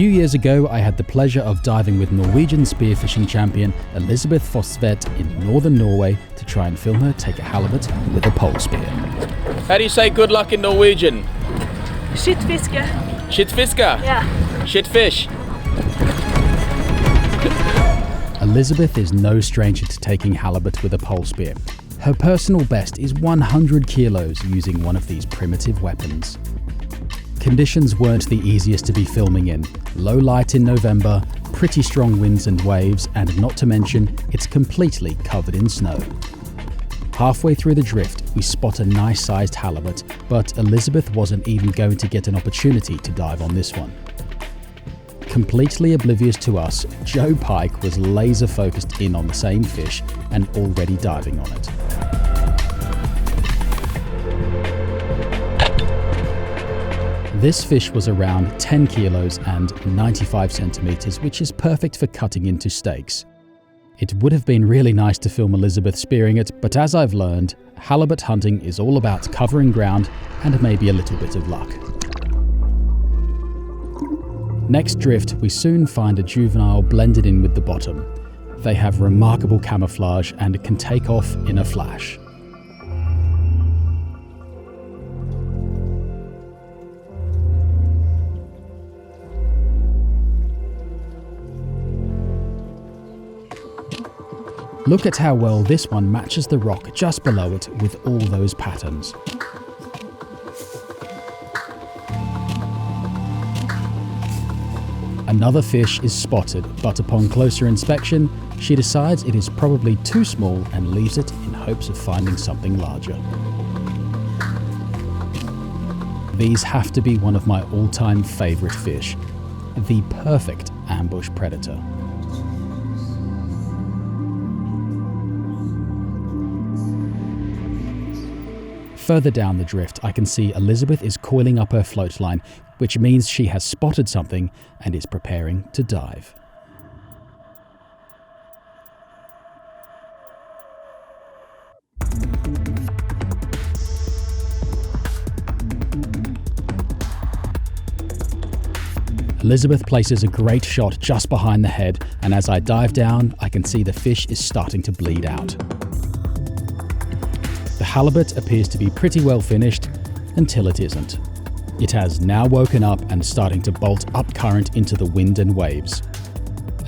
few years ago, I had the pleasure of diving with Norwegian Spearfishing Champion Elisabeth Fosstveit in Northern Norway to try and film her take a halibut with a pole spear. How do you say good luck in Norwegian? Skytfiske. Skytfiske? Yeah. Shitfish. Elisabeth is no stranger to taking halibut with a pole spear. Her personal best is 100 kilos using one of these primitive weapons. Conditions weren't the easiest to be filming in. Low light in November, pretty strong winds and waves, and not to mention, it's completely covered in snow. Halfway through the drift, we spot a nice-sized halibut, but Elisabeth wasn't even going to get an opportunity to dive on this one. Completely oblivious to us, Joe Pike was laser-focused in on the same fish and already diving on it. This fish was around 10 kilos and 95 centimeters, which is perfect for cutting into steaks. It would have been really nice to film Elisabeth spearing it, but as I've learned, halibut hunting is all about covering ground and maybe a little bit of luck. Next drift, we soon find a juvenile blended in with the bottom. They have remarkable camouflage and can take off in a flash. Look at how well this one matches the rock just below it with all those patterns. Another fish is spotted, but upon closer inspection, she decides it is probably too small and leaves it in hopes of finding something larger. These have to be one of my all-time favorite fish, the perfect ambush predator. Further down the drift, I can see Elisabeth is coiling up her float line, which means she has spotted something and is preparing to dive. Elisabeth places a great shot just behind the head, and as I dive down, I can see the fish is starting to bleed out. The halibut appears to be pretty well finished until it isn't. It has now woken up and starting to bolt up current into the wind and waves.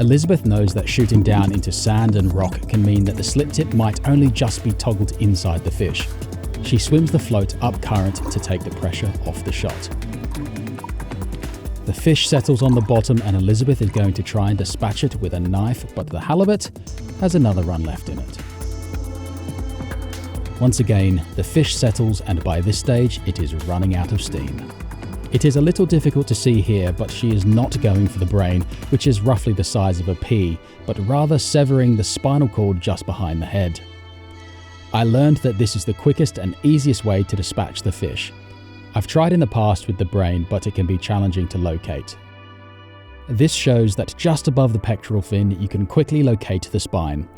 Elisabeth knows that shooting down into sand and rock can mean that the slip tip might only just be toggled inside the fish. She swims the float up current to take the pressure off the shot. The fish settles on the bottom and Elisabeth is going to try and dispatch it with a knife, but the halibut has another run left in it. Once again, the fish settles and by this stage it is running out of steam. It is a little difficult to see here, but she is not going for the brain, which is roughly the size of a pea, but rather severing the spinal cord just behind the head. I learned that this is the quickest and easiest way to dispatch the fish. I've tried in the past with the brain, but it can be challenging to locate. This shows that just above the pectoral fin you can quickly locate the spine.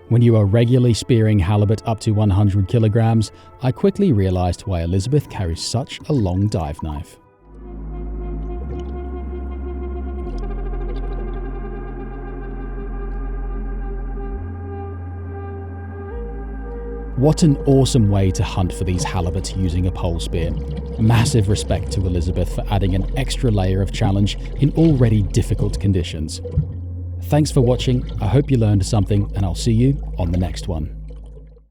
When you are regularly spearing halibut up to 100 kilograms, I quickly realized why Elisabeth carries such a long dive knife. What an awesome way to hunt for these halibut using a pole spear. Massive respect to Elisabeth for adding an extra layer of challenge in already difficult conditions. Thanks for watching, I hope you learned something, and I'll see you on the next one.